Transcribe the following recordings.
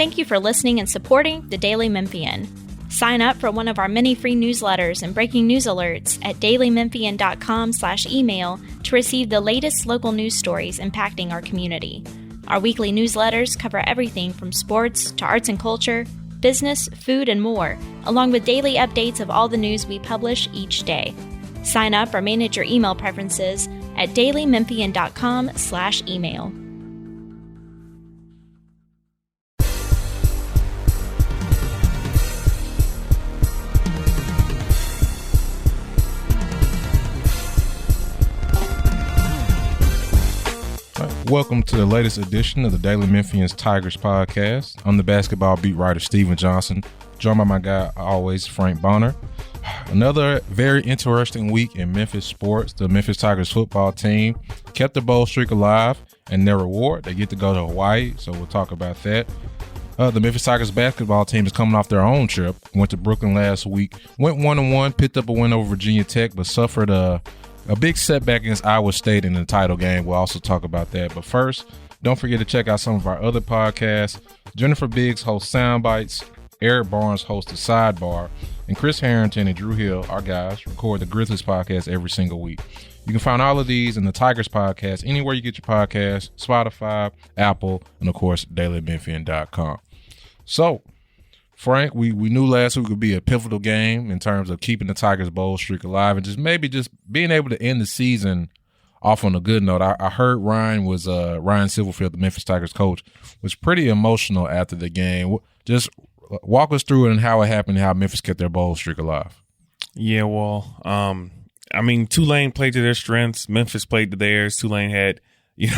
Thank you for listening and supporting the Daily Memphian. Sign up for one of our many free newsletters and breaking news alerts at dailymemphian.com/email to receive the latest local news stories impacting our community. Our weekly newsletters cover everything from sports to arts and culture, business, food, and more, along with daily updates of all the news we publish each day. Sign up or manage your email preferences at dailymemphian.com/email. Welcome to the latest edition of the Daily Memphians Tigers podcast. I'm the basketball beat writer, Steven Johnson, joined by my guy, always, Frank Bonner. Another very interesting week in Memphis sports. The Memphis Tigers football team kept the bowl streak alive, and their reward, they get to go to Hawaii, so we'll talk about that. The Memphis Tigers basketball team is coming off their own trip. Went to Brooklyn last week, went 1-1, picked up a win over Virginia Tech, but suffered a big setback against Iowa State in the title game. We'll also talk about that. But first, don't forget to check out some of our other podcasts. Jennifer Biggs hosts Soundbites, Eric Barnes hosts The Sidebar, and Chris Harrington and Drew Hill, our guys, record the Grizzlies podcast every single week. You can find all of these in the Tigers podcast anywhere you get your podcasts, Spotify, Apple, and of course, dailymemphian.com. So, Frank, we knew last week would be a pivotal game in terms of keeping the Tigers bowl streak alive and just being able to end the season off on a good note. I heard Ryan Silverfield, the Memphis Tigers coach, was pretty emotional after the game. Just walk us through it and how it happened and how Memphis kept their bowl streak alive. Yeah, well, Tulane played to their strengths. Memphis played to theirs. Tulane had,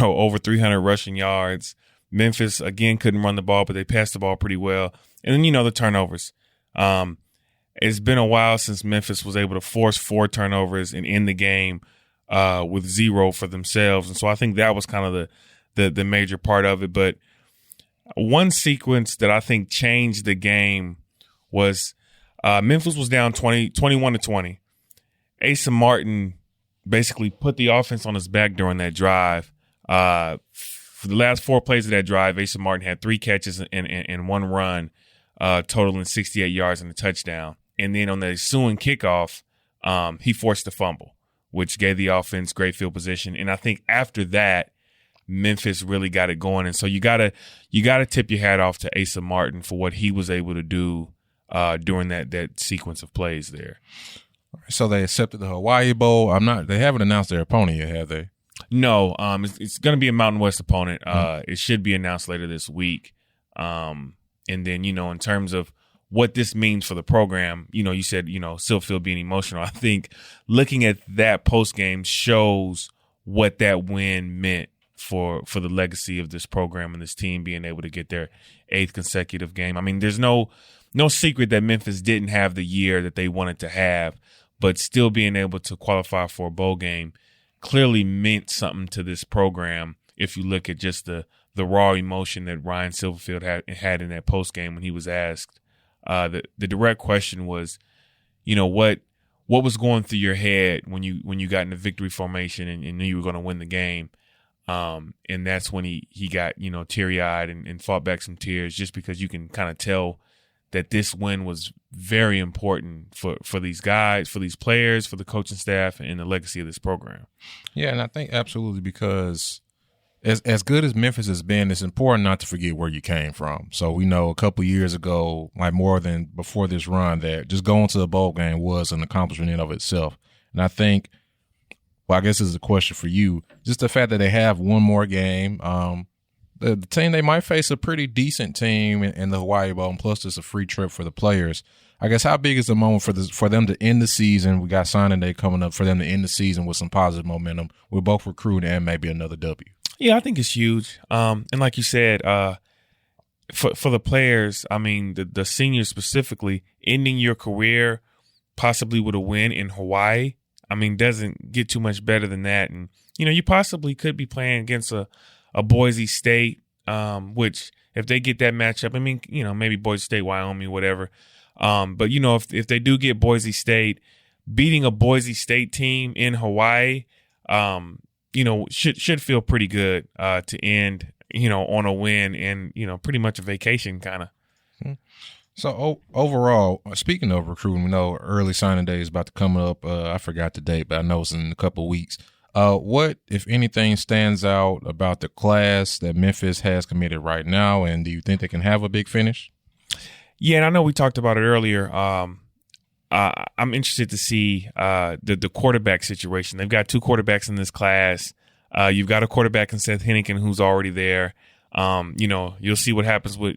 over 300 rushing yards. Memphis, again, couldn't run the ball, but they passed the ball pretty well. And then, the turnovers. It's been a while since Memphis was able to force 4 turnovers and end the game with 0 for themselves. And so I think that was kind of the major part of it. But one sequence that I think changed the game was Memphis was down 21-20. Asa Martin basically put the offense on his back during that drive. For the last 4 plays of that drive, Asa Martin had 3 catches and 1 run, totaling 68 yards and a touchdown. And then on the ensuing kickoff, he forced a fumble, which gave the offense great field position. And I think after that, Memphis really got it going. And so you gotta tip your hat off to Asa Martin for what he was able to do during that sequence of plays there. So they accepted the Hawaii Bowl. They haven't announced their opponent yet, have they? No, it's going to be a Mountain West opponent. It should be announced later this week. And then, in terms of what this means for the program, you said, Silverfield being emotional. I think looking at that postgame shows what that win meant for the legacy of this program and this team being able to get their 8th consecutive game. I mean, there's no secret that Memphis didn't have the year that they wanted to have, but still being able to qualify for a bowl game clearly meant something to this program if you look at just the raw emotion that Ryan Silverfield had in that postgame when he was asked. The direct question was, what was going through your head when you got in the victory formation and knew you were going to win the game? And that's when he got, teary-eyed and fought back some tears, just because you can kind of tell that this win was very important for these guys, for these players, for the coaching staff, and the legacy of this program. Yeah, and I think absolutely, because as good as Memphis has been, it's important not to forget where you came from. So we know a couple years ago, like more than before this run, that just going to the bowl game was an accomplishment in of itself. And I think, I guess this is a question for you, just the fact that they have one more game. The team, they might face a pretty decent team in the Hawaii Bowl, and plus it's a free trip for the players. I guess how big is the moment for them to end the season? We got signing day coming up, for them to end the season with some positive momentum with both recruiting and maybe another W. Yeah, I think it's huge. And like you said, for the players, I mean, the seniors specifically, ending your career possibly with a win in Hawaii, I mean, doesn't get too much better than that. And, you possibly could be playing against a Boise State, which if they get that matchup, I mean, maybe Boise State, Wyoming, whatever. But, if they do get Boise State, beating a Boise State team in Hawaii, should feel pretty good to end on a win and, pretty much a vacation kind of. So overall, speaking of recruiting, we know early signing day is about to come up. I forgot the date, but I know it's in a couple of weeks. What, if anything, stands out about the class that Memphis has committed right now, and do you think they can have a big finish? Yeah, and I know we talked about it earlier. I'm interested to see the quarterback situation. They've got 2 quarterbacks in this class. You've got a quarterback in Seth Hennigan who's already there. You'll see what happens with,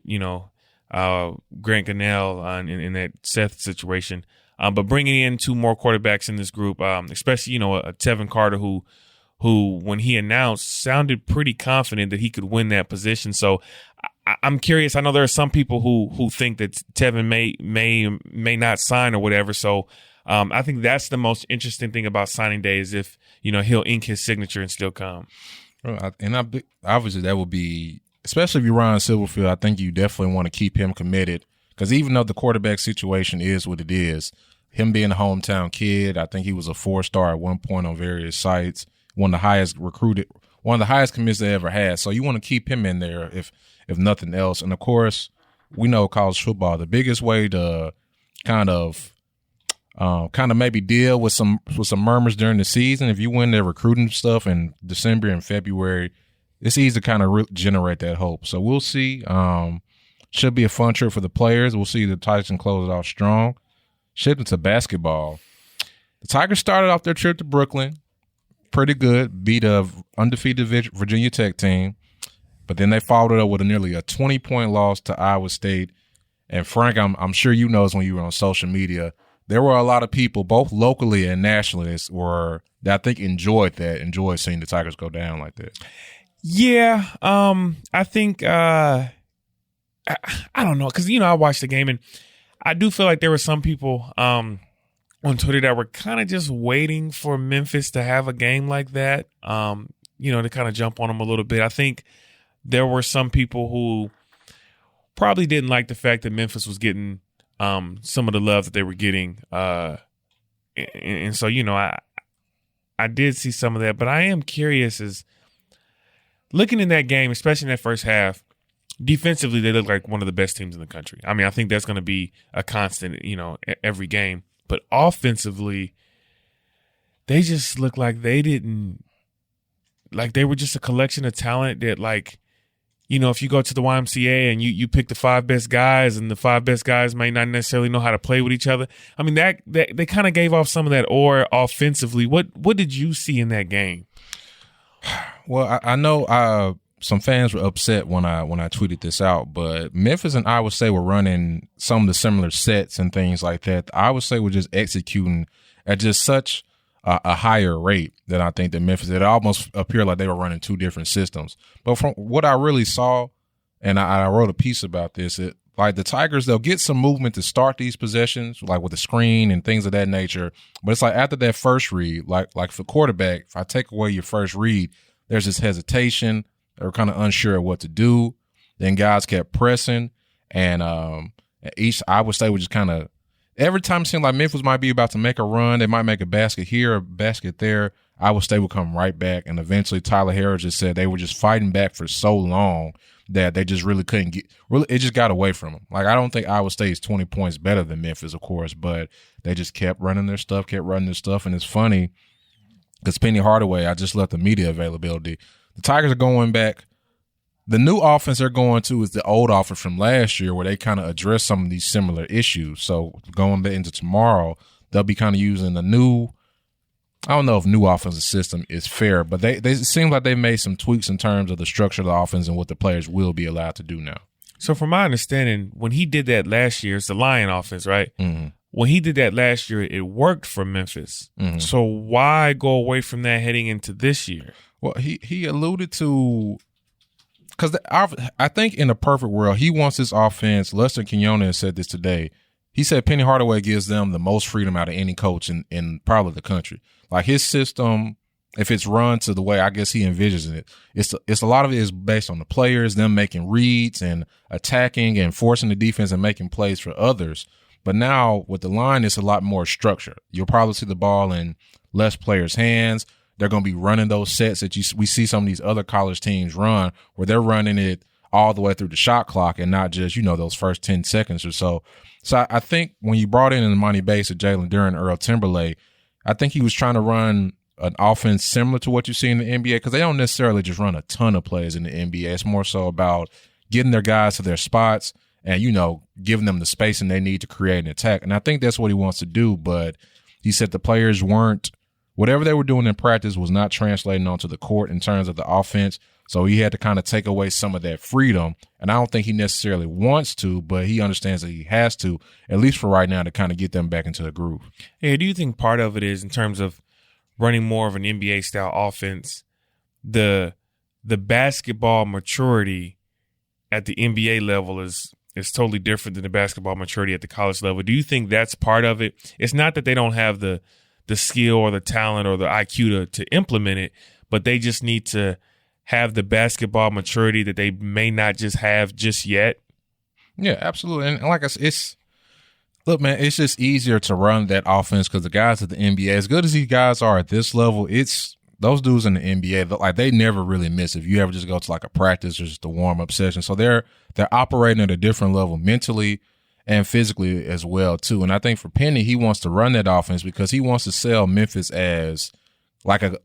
Grant Gunnell in that Seth situation. But bringing in 2 more quarterbacks in this group, especially, a Tevin Carter who when he announced sounded pretty confident that he could win that position. So I'm curious. I know there are some people who think that Tevin may not sign or whatever. So I think that's the most interesting thing about signing day is if, he'll ink his signature and still come. And obviously that would be, especially if you're Ryan Silverfield, I think you definitely want to keep him committed because even though the quarterback situation is what it is, him being a hometown kid, I think he was a 4-star at one point on various sites, one of the highest commits they ever had. So you want to keep him in there if nothing else. And of course, we know college football, the biggest way to kind of maybe deal with some murmurs during the season, if you win their recruiting stuff in December and February, it's easy to kind of generate that hope. So we'll see. Should be a fun trip for the players. We'll see the Titans close it off strong. Shifting to basketball, the Tigers started off their trip to Brooklyn pretty good, beat a undefeated Virginia Tech team, but then they followed it up with nearly a 20-point loss to Iowa State. And Frank, I'm sure you noticed when you were on social media, there were a lot of people, both locally and nationally, that I think enjoyed seeing the Tigers go down like that. Yeah, I think I don't know because I watched the game and I do feel like there were some people on Twitter that were kind of just waiting for Memphis to have a game like that, to kind of jump on them a little bit. I think there were some people who probably didn't like the fact that Memphis was getting some of the love that they were getting, and so I did see some of that. But I am curious as looking in that game, especially in that first half. Defensively, they look like one of the best teams in the country. I mean, I think that's going to be a constant, every game. But offensively, they just look like they were just a collection of talent that, if you go to the YMCA and you pick the 5 best guys and the 5 best guys may not necessarily know how to play with each other. I mean, that they kind of gave off some of that aura offensively. What did you see in that game? Well, I know some fans were upset when I tweeted this out, but Memphis and Iowa State were running some of the similar sets and things like that. Iowa State were just executing at just such a higher rate than I think that Memphis. It almost appeared like they were running 2 different systems. But from what I really saw, and I wrote a piece about this, the Tigers, they'll get some movement to start these possessions, like with the screen and things of that nature. But it's like after that first read, like for quarterback, if I take away your first read, there's this hesitation. They were kind of unsure of what to do. Then guys kept pressing, and each Iowa State would just kind of every time it seemed like Memphis might be about to make a run, they might make a basket here, a basket there. Iowa State would come right back, and eventually Tyler Harris just said they were just fighting back for so long that they just really couldn't get. Really, it just got away from them. Like I don't think Iowa State is 20 points better than Memphis, of course, but they just kept running their stuff, and it's funny because Penny Hardaway, I just left the media availability. The Tigers are going back. The new offense they're going to is the old offense from last year where they kind of address some of these similar issues. So going into tomorrow, they'll be kind of using the new – I don't know if new offensive system is fair, but it seems like they made some tweaks in terms of the structure of the offense and what the players will be allowed to do now. So from my understanding, when he did that last year, it's the Lion offense, right? Mm-hmm. When he did that last year, it worked for Memphis. Mm-hmm. So why go away from that heading into this year? Well, he alluded to because I think in a perfect world, he wants this offense. Lester Quinones said this today. He said Penny Hardaway gives them the most freedom out of any coach in probably the country. Like his system, if it's run to the way I guess he envisions it, it's a lot of it is based on the players, them making reads and attacking and forcing the defense and making plays for others. But now with the line, it's a lot more structure. You'll probably see the ball in less players' hands. they're going to be running those sets that we see some of these other college teams run, where they're running it all the way through the shot clock and not just, those first 10 seconds or so. So I think when you brought in Imani Bates or Jalen Duren, Earl Timberlake, I think he was trying to run an offense similar to what you see in the NBA, because they don't necessarily just run a ton of plays in the NBA. It's more so about getting their guys to their spots and, giving them the spacing they need to create an attack. And I think that's what he wants to do. But he said the players whatever they were doing in practice was not translating onto the court in terms of the offense. So he had to kind of take away some of that freedom. And I don't think he necessarily wants to, but he understands that he has to, at least for right now, to kind of get them back into the groove. Yeah, do you think part of it is in terms of running more of an NBA style offense, the basketball maturity at the NBA level is totally different than the basketball maturity at the college level? Do you think that's part of it? It's not that they don't have the skill or the talent or the IQ to implement it, but they just need to have the basketball maturity that they may not just have just yet. Yeah, absolutely. And like I said, look, man, it's just easier to run that offense because the guys at the NBA, as good as these guys are at this level, it's those dudes in the NBA, like they never really miss. If you ever just go to like a practice or just a warm-up session. So they're operating at a different level mentally and physically as well, too. And I think for Penny, he wants to run that offense because he wants to sell Memphis as like a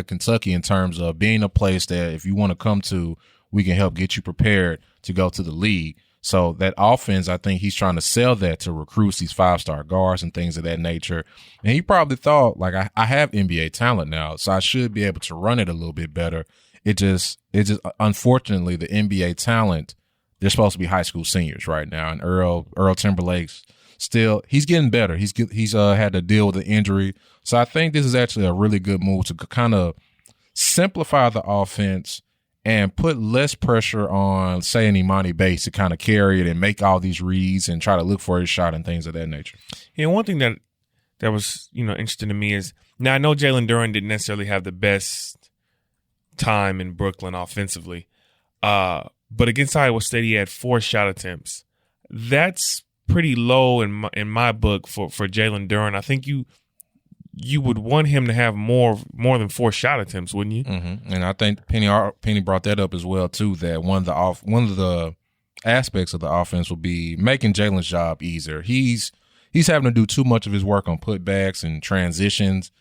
Kentucky in terms of being a place that if you want to come to, we can help get you prepared to go to the league. So that offense, I think he's trying to sell that to recruits, these 5-star guards and things of that nature. And he probably thought, like, I have NBA talent now, so I should be able to run it a little bit better. It just unfortunately, the NBA talent, they're supposed to be high school seniors right now. And Earl Timberlake's still, he's getting better. He's had to deal with an injury. So I think this is actually a really good move to kind of simplify the offense and put less pressure on, say, an Imani Bates to kind of carry it and make all these reads and try to look for his shot and things of that nature. Yeah, one thing that was, interesting to me is, now I know Jalen Duren didn't necessarily have the best time in Brooklyn offensively, but against Iowa State he had 4 shot attempts. That's pretty low in my book for Jalen Duren. I think you would want him to have more than 4 shot attempts, wouldn't you? Mm-hmm. And I think Penny brought that up as well too. That one of the aspects of the offense will be making Jalen's job easier. He's having to do too much of his work on putbacks and transitions.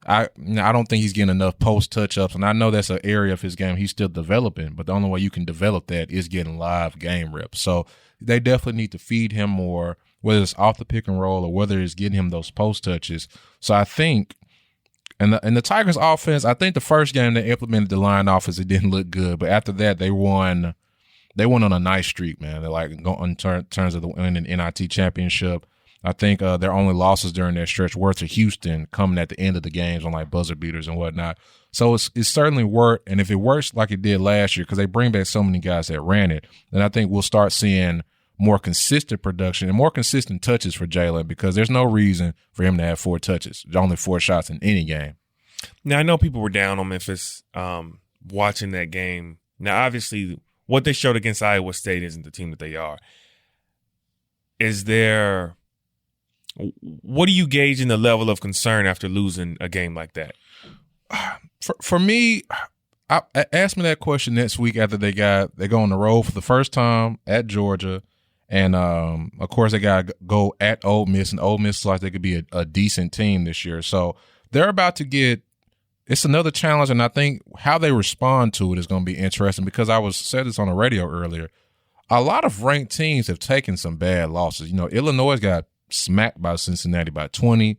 I don't think he's getting enough post touch-ups, and I know that's an area of his game he's still developing, but the only way you can develop that is getting live game reps. So they definitely need to feed him more, whether it's off the pick and roll or whether it's getting him those post touches. So I think in the Tigers offense, I think the first game they implemented the line offense, it didn't look good, but after that they won on a nice streak, man. They're like in terms of the winning NIT championship. I think their only losses during that stretch were to Houston, coming at the end of the games on like buzzer beaters and whatnot. So it's certainly worked. And if it works like it did last year, because they bring back so many guys that ran it, then I think we'll start seeing more consistent production and more consistent touches for Jalen, because there's no reason for him to have 4 touches, only 4 shots in any game. Now, I know people were down on Memphis watching that game. Now, obviously, what they showed against Iowa State isn't the team that they are. What do you gauge in the level of concern after losing a game like that? For me, ask me that question next week after they go on the road for the first time at Georgia. And, of course, they got to go at Ole Miss, and Ole Miss looks like they could be a decent team this year. So they're about to it's another challenge, and I think how they respond to it is going to be interesting, because I said this on the radio earlier. A lot of ranked teams have taken some bad losses. Illinois got smacked by Cincinnati by 20.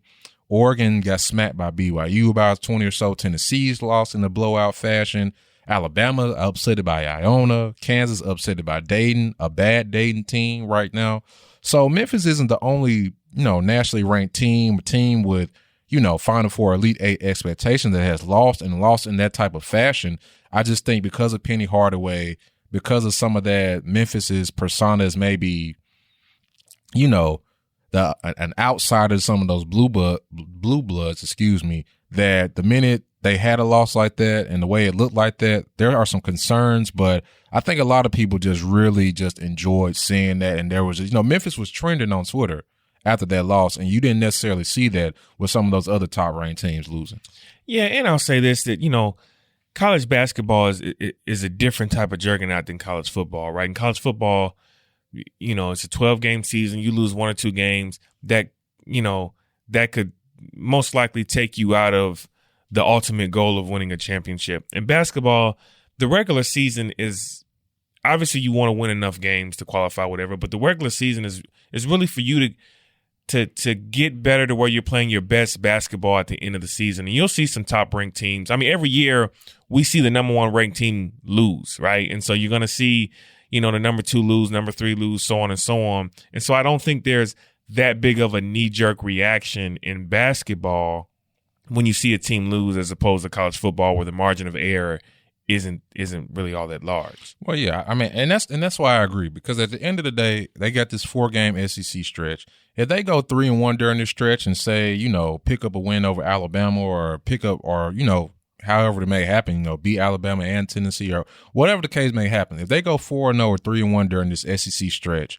Oregon got smacked by BYU by 20 or so. Tennessee's lost in a blowout fashion. Alabama upsetted by Iona. Kansas upsetted by Dayton, a bad Dayton team right now. So Memphis isn't the only, nationally ranked team with, Final Four, Elite 8 expectations that has lost in that type of fashion. I just think because of Penny Hardaway, because of some of that, Memphis's persona is maybe, an outsider to some of those blue bloods, that the minute they had a loss like that and the way it looked like that, there are some concerns. But I think a lot of people just really just enjoyed seeing that. And there was, Memphis was trending on Twitter after that loss, and you didn't necessarily see that with some of those other top-ranked teams losing. Yeah, and I'll say this, that, college basketball is a different type of juggernaut than college football, right? In college football, it's a 12-game season. You lose 1 or 2 games, that could most likely take you out of the ultimate goal of winning a championship. In basketball, the regular season is obviously you want to win enough games to qualify, whatever, but the regular season is really for you to get better to where you're playing your best basketball at the end of the season. And you'll see some top-ranked teams. I mean, every year we see the number 1 ranked team lose, right? And so you're going to see, the number 2 lose, number 3 lose, so on and so on. And so I don't think there's that big of a knee-jerk reaction in basketball when you see a team lose as opposed to college football where the margin of error isn't really all that large. Well, yeah, I mean, and that's why I agree, because at the end of the day, they got this 4-game SEC stretch. If they go 3-1 during this stretch and say, pick up a win over Alabama or however it may happen, beat Alabama and Tennessee or whatever the case may happen. If they go 4-0 or 3-1 during this SEC stretch,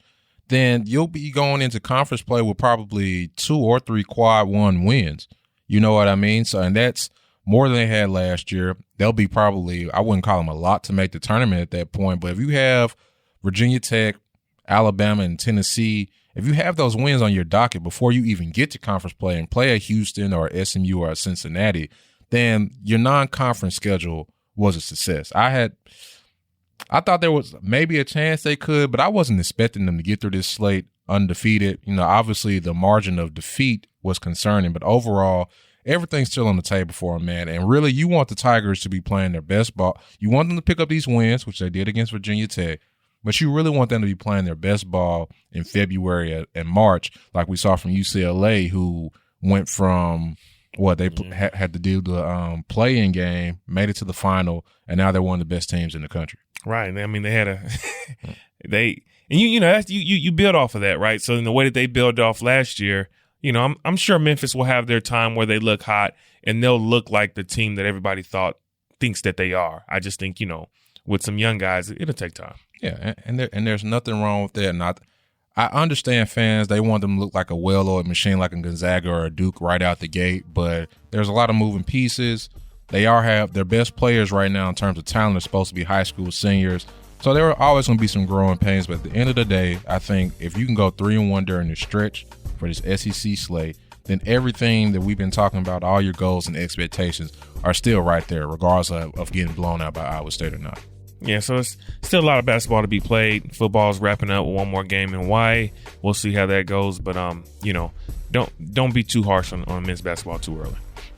then you'll be going into conference play with probably 2 or 3 quad 1 wins. You know what I mean? So, and that's more than they had last year. They'll be probably, I wouldn't call them a lot to make the tournament at that point, but if you have Virginia Tech, Alabama, and Tennessee, if you have those wins on your docket before you even get to conference play and play a Houston or a SMU or a Cincinnati, then your non-conference schedule was a success. I thought there was maybe a chance they could, but I wasn't expecting them to get through this slate undefeated. Obviously the margin of defeat was concerning, but overall, everything's still on the table for them, man. And really, you want the Tigers to be playing their best ball. You want them to pick up these wins, which they did against Virginia Tech, but you really want them to be playing their best ball in February and March, like we saw from UCLA, who went from had to do the play-in game, made it to the final, and now they're one of the best teams in the country. Right. I mean, they had you build off of that, right? So in the way that they built off last year, I'm sure Memphis will have their time where they look hot and they'll look like the team that everybody thinks that they are. I just think, with some young guys, it'll take time. Yeah, and there's nothing wrong with that. And I understand fans, they want them to look like a well-oiled machine like a Gonzaga or a Duke right out the gate, but there's a lot of moving pieces. They have their best players right now in terms of talent are supposed to be high school seniors. So there are always going to be some growing pains, but at the end of the day, I think if you can go 3-1 during this stretch for this SEC slate, then everything that we've been talking about, all your goals and expectations are still right there, regardless of getting blown out by Iowa State or not. Yeah, so it's still a lot of basketball to be played. Football's wrapping up with one more game in Hawaii. We'll see how that goes, but don't be too harsh on men's basketball too early.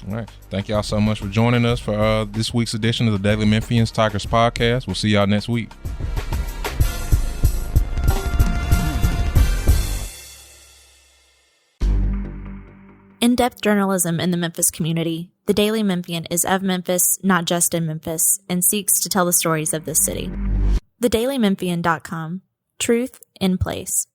All right. Thank y'all so much for joining us for this week's edition of the Daily Memphians Tigers podcast. We'll see y'all next week. In-depth journalism in the Memphis community. The Daily Memphian is of Memphis, not just in Memphis, and seeks to tell the stories of this city. TheDailyMemphian.com. Truth in place.